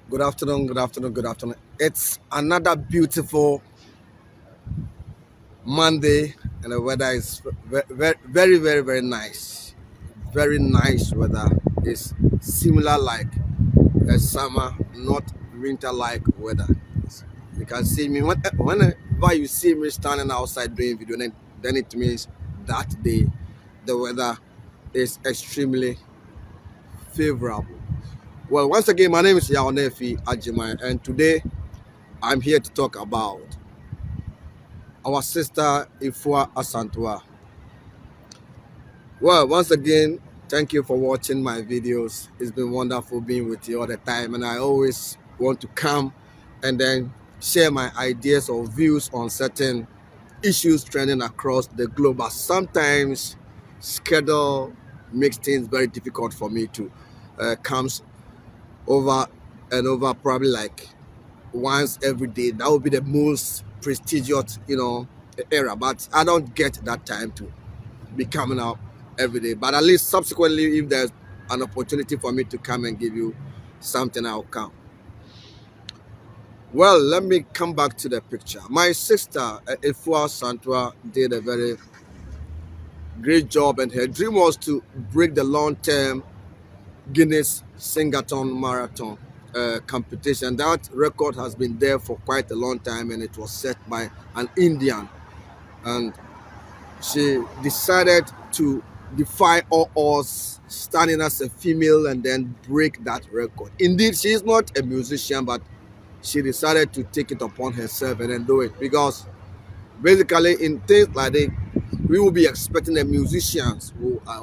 Good afternoon, good afternoon, good afternoon. It's another beautiful Monday, and the weather is very nice. Very nice weather. It's similar like a summer, not winter like weather. You can see me whenever you see me standing outside doing video, then it means that day the weather is extremely favorable. Well, once again, my name is Yaonefi Ajimai, and today I'm here to talk about our sister Afua Asantewaa. Well, once again, thank you for watching my videos. It's been wonderful being with you all the time, and I always want to come and then share my ideas or views on certain issues trending across the globe. But sometimes schedule makes things very difficult for me to comes over and over, probably like once every day. That would be the most prestigious, era. But I don't get that time to be coming up every day. But at least subsequently, if there's an opportunity for me to come and give you something, I'll come. Well, let me come back to the picture. My sister, Afua Asantewaa, did a very great job, and her dream was to break the long-term Guinness Singathon marathon competition. That record has been there for quite a long time, and it was set by an Indian. And she decided to defy all odds, standing as a female, and then break that record. Indeed, she is not a musician, but she decided to take it upon herself and then do it, because basically in things like that, we will be expecting a musicians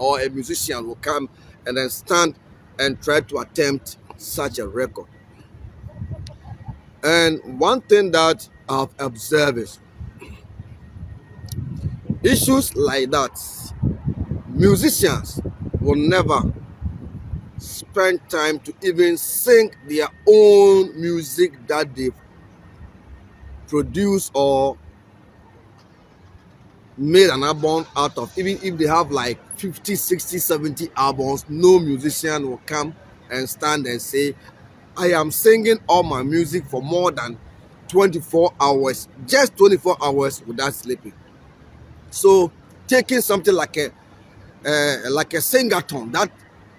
or a musician will come and then stand and try to attempt such a record. And one thing that I've observed is issues like that, musicians will never spend time to even sing their own music that they've produced or made an album out of. Even if they have like 50, 60, 70 albums, no musician will come and stand and say, I am singing all my music for more than 24 hours, just 24 hours without sleeping. So taking something like a singathon that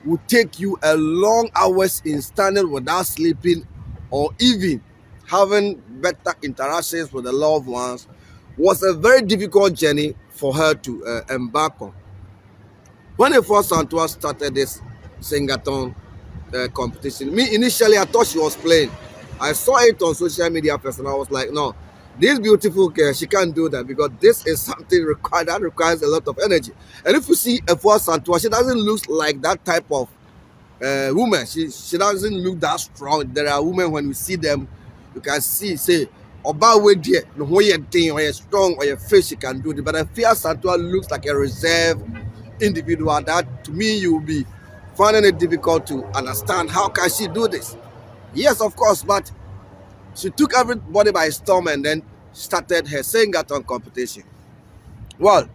would take you a long hours in standing without sleeping, or even having better interactions with the loved ones, was a very difficult journey for her to embark on. When Afua Asantewaa started this singathon competition, me initially I thought she was playing. I saw it on social media first, and I was like, no, this beautiful girl, she can't do that, because this is something that requires a lot of energy. And if you see Afua Asantewaa, she doesn't look like that type of woman. She doesn't look that strong. There are women, when you see them, you can see, say, about way there, no way thing, or you're strong, or your face, she can do it. But Afua Asantewaa looks like a reserved individual that, to me, you will be finding it difficult to understand how can she do this. Yes, of course, but she took everybody by storm and then started her singathon competition. Well,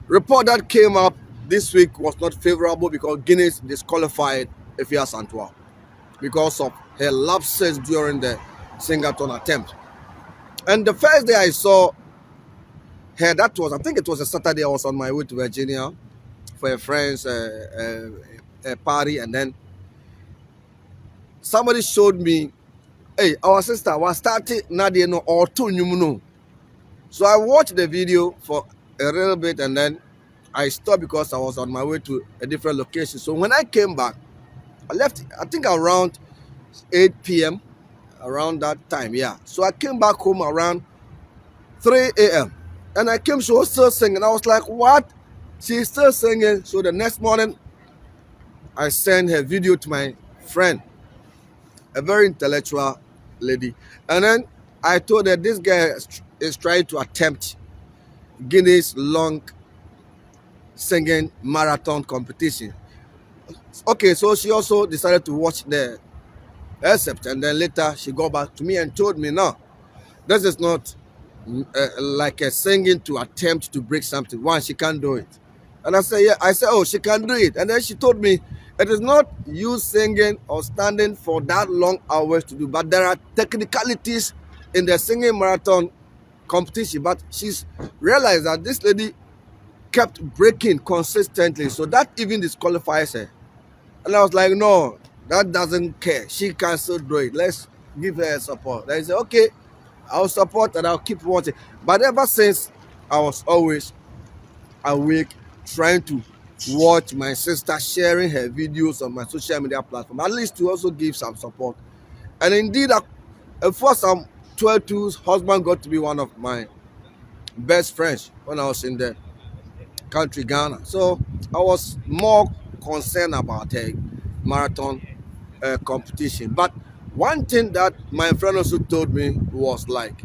report that came up this week was not favorable, because Guinness disqualified Afua Asantewaa because of her lapses during the singathon attempt. And the first day I saw her, I think it was a Saturday, I was on my way to Virginia for a friend's a party, and then somebody showed me, hey, our sister was starting Nadia no or two no. So I watched the video for a little bit, and then I stopped because I was on my way to a different location. So when I came back, I left, I think around 8 p.m. around that time, yeah. So I came back home around 3 a.m. and I came, she was still singing. I was like, what? She's still singing. So the next morning, I sent her video to my friend, a very intellectual lady. And then I told her, this guy is trying to attempt Guinness long singing marathon competition. Okay, so she also decided to watch the except, and then later she got back to me and told me, no, this is not like a singing to attempt to break something. One, she can't do it. And I said, yeah. I said, oh, she can do it. And then she told me, It is not you singing or standing for that long hours to do, but there are technicalities in the singing marathon competition. But she's realized that this lady kept breaking consistently, so that even disqualifies her. And I was like, no, that doesn't care. She can still do it. Let's give her support. I said, okay, I'll support and I'll keep watching. But ever since, I was always awake trying to watch my sister sharing her videos on my social media platform, at least to also give some support. And indeed, for some 12's husband got to be one of my best friends when I was in the country Ghana. So I was more concerned about a marathon competition. But one thing that my friend also told me was like,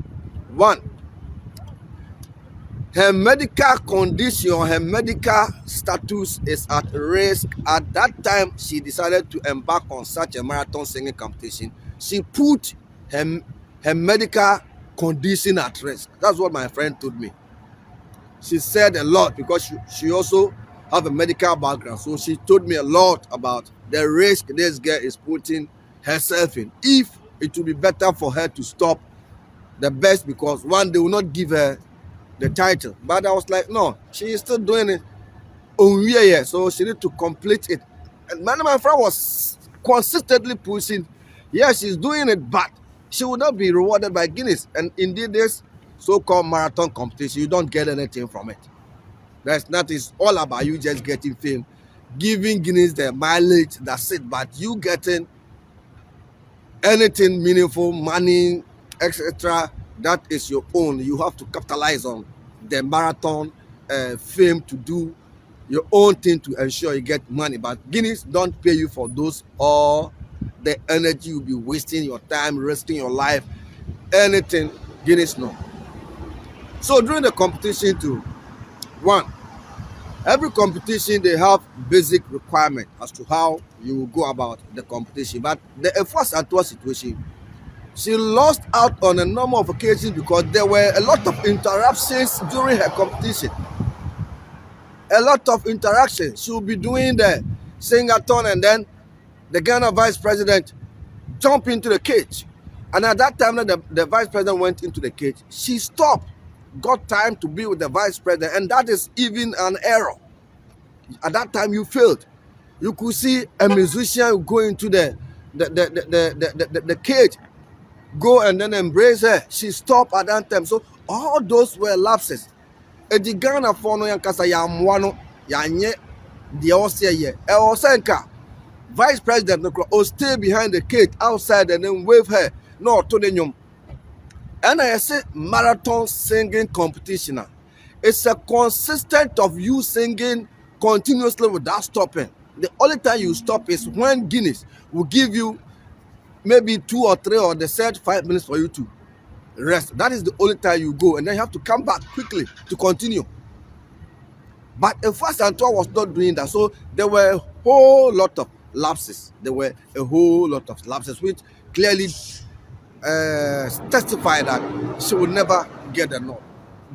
one, her medical condition, her medical status is at risk. At that time, she decided to embark on such a marathon singing competition. She put her medical condition at risk. That's what my friend told me. She said a lot because she also have a medical background. So she told me a lot about the risk this girl is putting herself in. If it would be better for her to stop, the best, because one, they will not give her the title. But I was like, no, she is still doing it. Oh yeah, so she need to complete it. And my friend was consistently pushing. Yeah, she's doing it, but she will not be rewarded by Guinness. And indeed, this so-called marathon competition, you don't get anything from it. That's not. It's all about you just getting fame, giving Guinness the mileage. That's it. But you getting anything meaningful, money, etc., that is your own. You have to capitalize on the marathon fame to do your own thing to ensure you get money. But Guinness don't pay you for those, or the energy you'll be wasting your time, risking your life, anything. Guinness no. So during the competition too, one, every competition they have basic requirement as to how you will go about the competition. But the Afua situation, she lost out on a number of occasions because there were a lot of interruptions during her competition. A lot of interactions. She will be doing the Singathon, and then the Ghana vice president jump into the cage. And at that time that the vice president went into the cage, she stopped, got time to be with the vice president, and that is even an error. At that time you failed. You could see a musician go into the cage, go and then embrace her. She stopped at that time. So all those were lapses. The Ghana for no yankasa yamwano yanye the Osia Osenka vice president no stay behind the cage outside and then wave her no to the nyum. And I say marathon singing competition. It's a consistent of you singing continuously without stopping. The only time you stop is when Guinness will give you maybe 2 or 3 or the said 5 minutes for you to rest. That is the only time you go, and then you have to come back quickly to continue. But Asantewaa was not doing that, so there were a whole lot of lapses. Which clearly testify that she would never get the nod.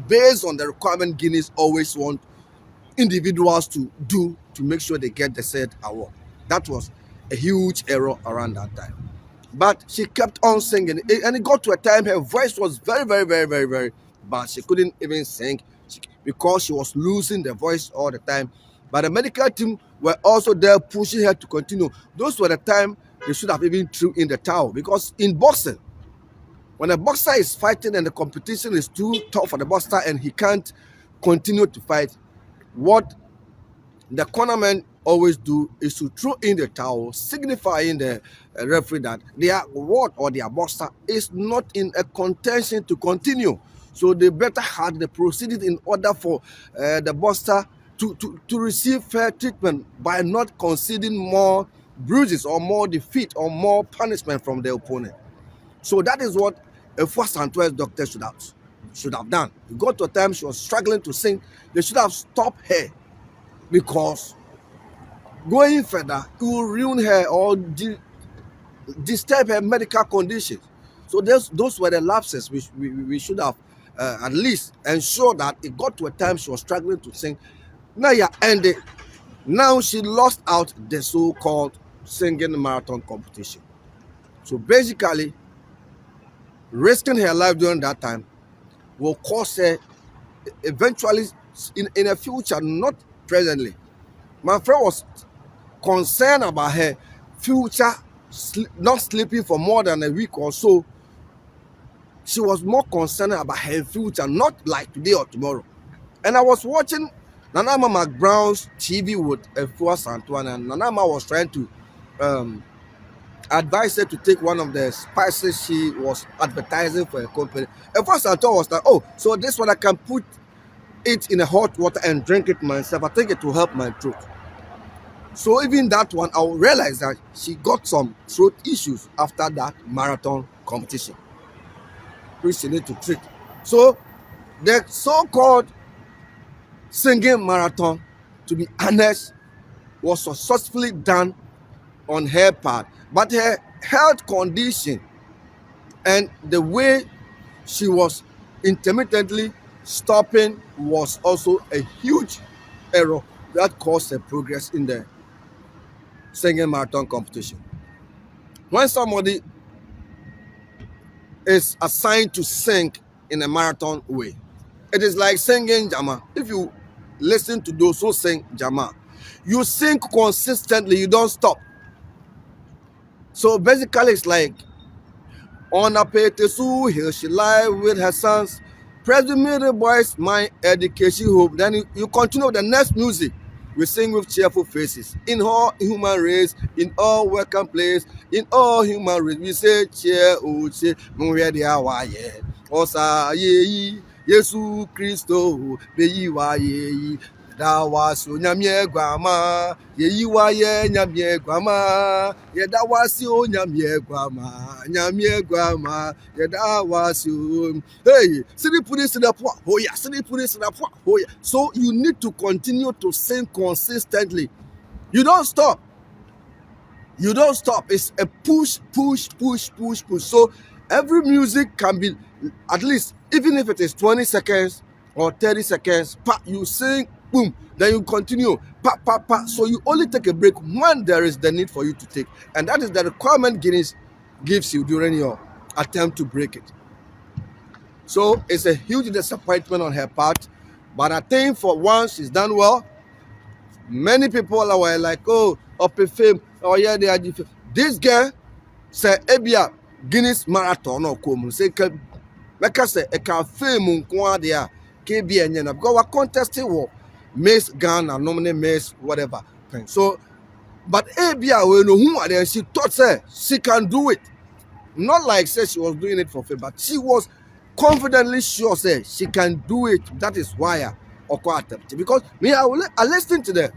Based on the requirement Guinness always want individuals to do to make sure they get the said award. That was a huge error around that time. But she kept on singing, and it got to a time her voice was very, very, very, very, very bad. She couldn't even sing because she was losing the voice all the time. But the medical team were also there pushing her to continue. Those were the time they should have even threw in the towel, because in boxing, when a boxer is fighting and the competition is too tough for the boxer and he can't continue to fight, what the cornermen always do is to throw in the towel, signifying the referee that their ward or their boxer is not in a contention to continue. So they better had the proceedings in order for the boxer to receive fair treatment by not conceding more bruises or more defeat or more punishment from the opponent. So that is what Asantewaa's doctor should have done. It got to a time she was struggling to sing. They should have stopped her, because going further, it will ruin her or disturb her medical condition. So those were the lapses we should have at least ensure that it got to a time she was struggling to sing. Now you end it. Now she lost out the so-called singing marathon competition. So basically, risking her life during that time will cause her eventually in a future, not presently. My friend was concerned about her future, not sleeping for more than a week or so. She was more concerned about her future, not like today or tomorrow. And I was watching Nanama McBrown's TV with Afua Asantewaa, and Nanama was trying to advise her to take one of the spices she was advertising for a company. Afua Asantewaa was like, oh, so this one I can put it in a hot water and drink it myself. I think it will help my throat. So even that one, I realized that she got some throat issues after that marathon competition, which she need to treat. So the so-called singing marathon, to be honest, was successfully done on her part, but her health condition and the way she was intermittently stopping was also a huge error that caused her progress in the singing marathon competition. When somebody is assigned to sing in a marathon way, it is like singing Jama. If you listen to those who sing Jama, you sing consistently, you don't stop. So basically, it's like on a petesu, here she lie with her sons. Press the middle boys, my education hope. Then you continue with the next music. We sing with cheerful faces. In all human race, in all welcome place, in all human race, we say cheer, oh cheer, mwede awaye. Osa ye, Yesu Christo, beyi wa ye. Da wasu nyamye gwama, yeyi wa ye nyamye gwama, ye da wasu nyamye gwama, nyamye gwama, ye da wasu. Hey, sidi pudi sida po, oh yeah, sidi pudi sida po, oh yeah. So you need to continue to sing consistently. You don't stop. You don't stop. It's a push, push, push, push, push. So every music can be, at least, even if it is 20 seconds or 30 seconds, pa, you sing, boom, then you continue, pa, pa, pa. So you only take a break when there is the need for you to take. And that is the requirement Guinness gives you during your attempt to break it. So it's a huge disappointment on her part. But I think for once she's done well. Many people were like, oh, up a fame, oh yeah, they are different. This girl said, Ebia Guinness marathon or come say, like I said, a can fame there, KBN, because we're contesting war, Miss Ghana, nominate Miss whatever. So, but Ebia, we know who are there, she thought say, she can do it. Not like say she was doing it for fame, but she was confidently sure say she can do it. That is why I attempt. Because me, I listened to the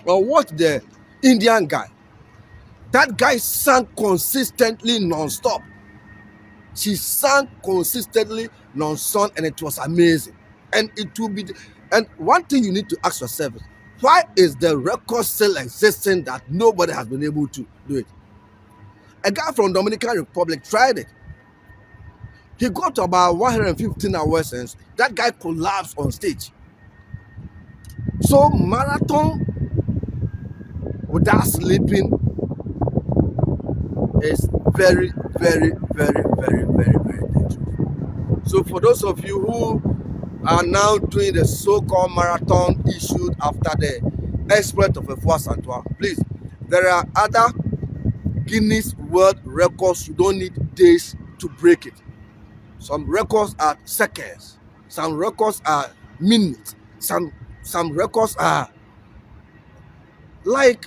or watch the Indian guy. That guy sang consistently non-stop. She sang consistently non-stop, and it was amazing. And it will be. And one thing you need to ask yourself is, why is the record still existing that nobody has been able to do it? A guy from Dominican Republic tried it. He got to about 115 hours, and that guy collapsed on stage. So marathon without sleeping is very, very, very, very, very, very dangerous. So for those of you who are now doing the so-called marathon issued after the exploit of Afua Asantewaa, please, there are other Guinness World Records. You don't need days to break it. Some records are seconds, some records are minutes, some records are like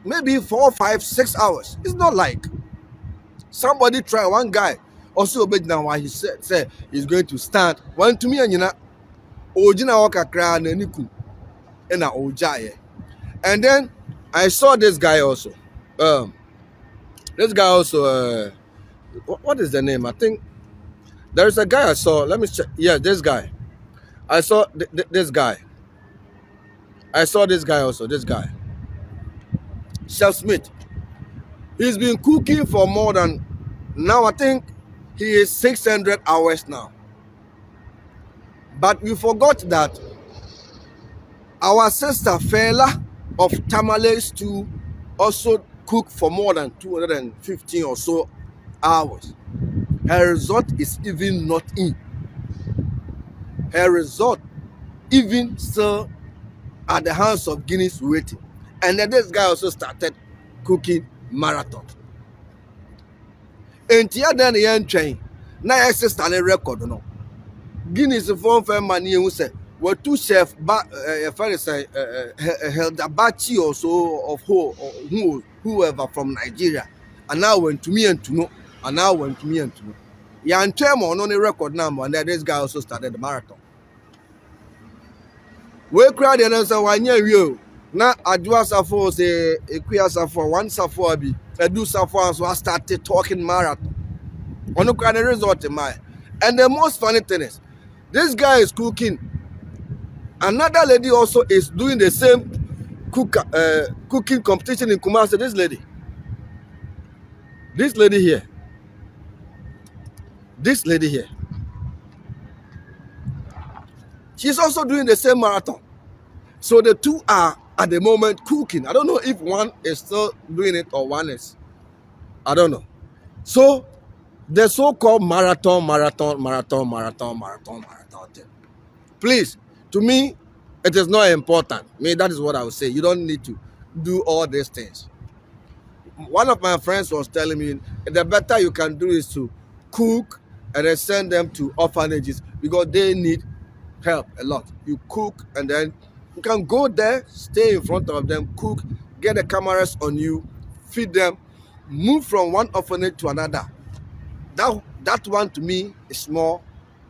maybe 4, 5, 6 hours. It's not like somebody try, one guy also obeyed now why he said he's going to stand. One to me and you know, Ojina waka kra na niku ena ojaye. And then I saw this guy also. This guy also. What is the name? I think there's a guy I saw. Let me check. Yeah, this guy. I saw this guy. I saw this guy also. This guy, Chef Smith. He's been cooking for more than, now I think he is 600 hours now. But we forgot that our sister Fela of tamale stew also cook for more than 215 or so hours. Her result is even not in. Her result even still at the hands of Guinness waiting. And then this guy also started cooking marathon. And the other end train, now I stand a record no. Guinness form for money who said were two chef held a bachi or so of whoever from Nigeria, and now went to me and to know, and now went to me and to know. Yeah, and term on the record number, and then this guy also started the marathon. We crowd and answer 1 year you. Now I do as for say a queer for one safo be a do safo, so I started talking marathon. On the kind of result in my, and the most funny thing is this guy is cooking. Another lady also is doing the same cooking competition in Kumasi. This lady here, she's also doing the same marathon. So the two are at the moment cooking. I don't know if one is still doing it or one is, I don't know. So the so-called marathon thing. Please, to me, it is not important. That is what I would say. You don't need to do all these things. One of my friends was telling me the better you can do is to cook and then send them to orphanages because they need help a lot. You cook and then you can go there, stay in front of them, cook, get the cameras on you, feed them, move from one orphanage to another. That one to me is more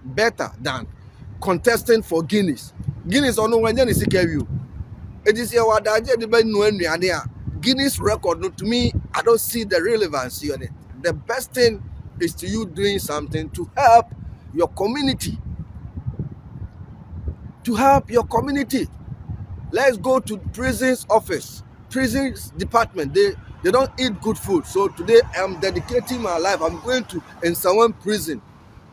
better than contesting for Guinness. Guinness on when you see you. It is your Guinness record. To me, I don't see the relevancy on it. The best thing is to you doing something to help your community. Let's go to prisons office, prisons department. They don't eat good food. So today I'm dedicating my life. I'm going to in someone prison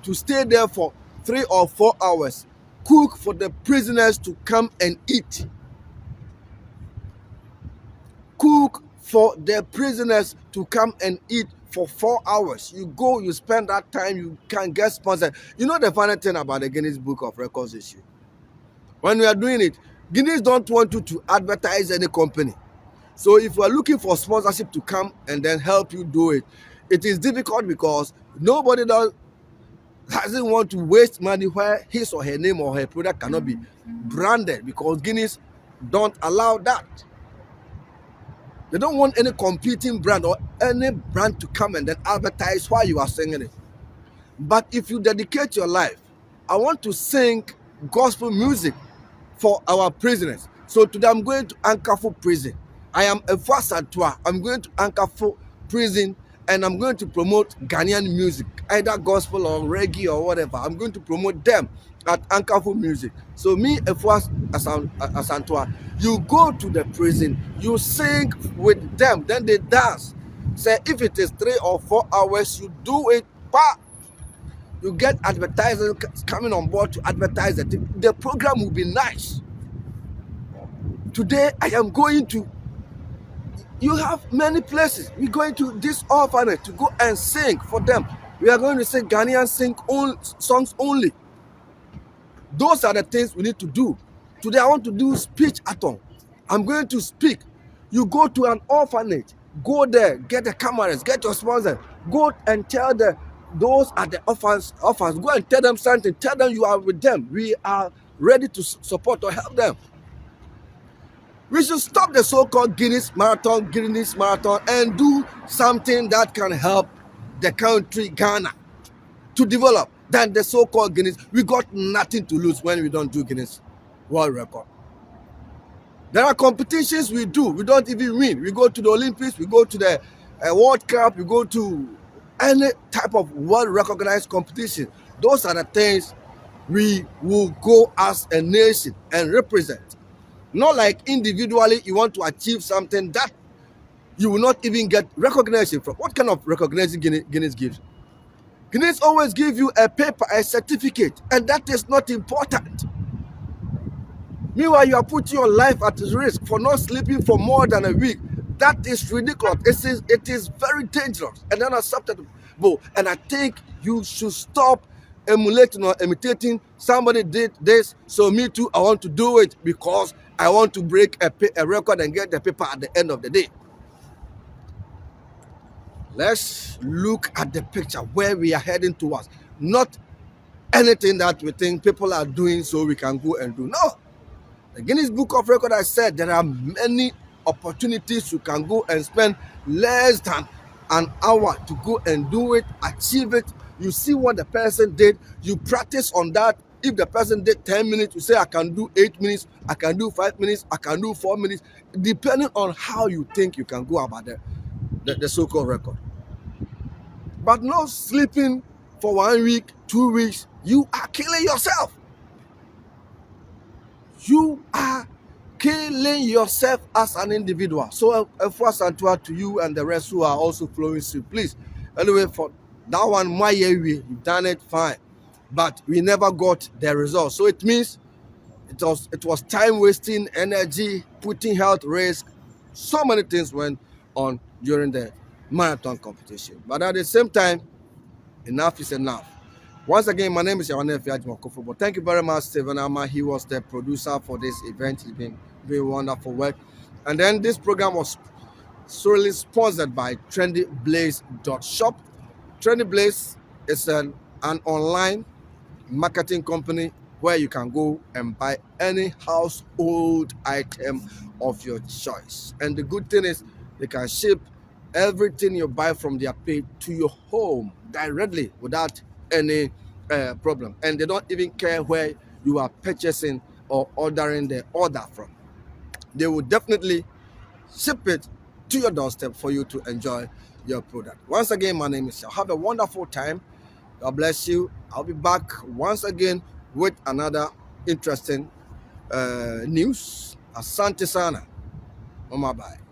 to stay there for 3 or 4 hours, cook for the prisoners to come and eat. Cook for the prisoners to come and eat for 4 hours. You go, you spend that time, you can get sponsored. You know the funny thing about the Guinness Book of Records issue? When we are doing it, Guinness don't want you to advertise any company. So if you are looking for sponsorship to come and then help you do it, it is difficult because nobody doesn't want to waste money where his or her name or her product cannot be branded because Guinness don't allow that. They don't want any competing brand or any brand to come and then advertise while you are singing it. But if you dedicate your life, I want to sing gospel music for our prisoners. So today I'm going to Asantewaa prison. I am Afua Asantewaa. I'm going to Asantewaa prison and I'm going to promote Ghanaian music, either gospel or reggae or whatever. I'm going to promote them at Asantewaa music. So me, Afua Asantewaa, you go to the prison, you sing with them, then they dance. Say if it is 3 or 4 hours, you do it. You get advertisers coming on board to advertise it. The program will be nice. Today I am going to, you have many places. We're going to this orphanage to go and sing for them. We are going to sing Ghanaian songs only. Those are the things we need to do. Today I want to do speech athon. I'm going to speak. You go to an orphanage, go there, get the cameras, get your sponsor, go and tell those at the orphans, go and tell them something. Tell them you are with them. We are ready to support or help them. We should stop the so-called Guinness marathon, and do something that can help the country Ghana to develop than the so-called Guinness. We got nothing to lose when we don't do Guinness World Record. There are competitions we do. We don't even win. We go to the Olympics, we go to the World Cup, we go to any type of world-recognized competition. Those are the things we will go as a nation and represent. Not like individually you want to achieve something that you will not even get recognition from. What kind of recognition Guinness gives? Guinness always give you a paper, a certificate, and that is not important. Meanwhile, you are putting your life at risk for not sleeping for more than a week. That is ridiculous. It is very dangerous and unacceptable. And I think you should stop emulating or imitating. Somebody did this, so me too, I want to do it because I want to break a record and get the paper at the end of the day. Let's look at the picture where we are heading towards. Not anything that we think people are doing so we can go and do. No. The Guinness Book of Record, I said there are many opportunities you can go and spend less than an hour to go and do it, achieve it. You see what the person did, you practice on that. If the person did 10 minutes, you say, I can do 8 minutes, I can do 5 minutes, I can do 4 minutes, depending on how you think you can go about the so-called record. But not sleeping for 1 week, 2 weeks, you are killing yourself. You are killing yourself as an individual. So Afua Asantewaa to you and the rest who are also flowing suit, please. Anyway, for that one, my year, you've done it fine, but we never got the result. So it means it was time wasting, energy, putting health risk. So many things went on during the marathon competition. But at the same time, enough is enough. Once again, my name is RtvGhana. But thank you very much, Stephen Ama. He was the producer for this event. He's been doing wonderful work. And then this program was solely sponsored by TrendyBlaze.shop. TrendyBlaze is an online marketing company where you can go and buy any household item of your choice. And the good thing is they can ship everything you buy from their page to your home directly without any problem. And they don't even care where you are purchasing or ordering the order from. They will definitely ship it to your doorstep for you to enjoy your product. Once again, my name is Shah. Have a wonderful time. God bless you. I'll be back once again with another interesting news. Asante sana. Bye.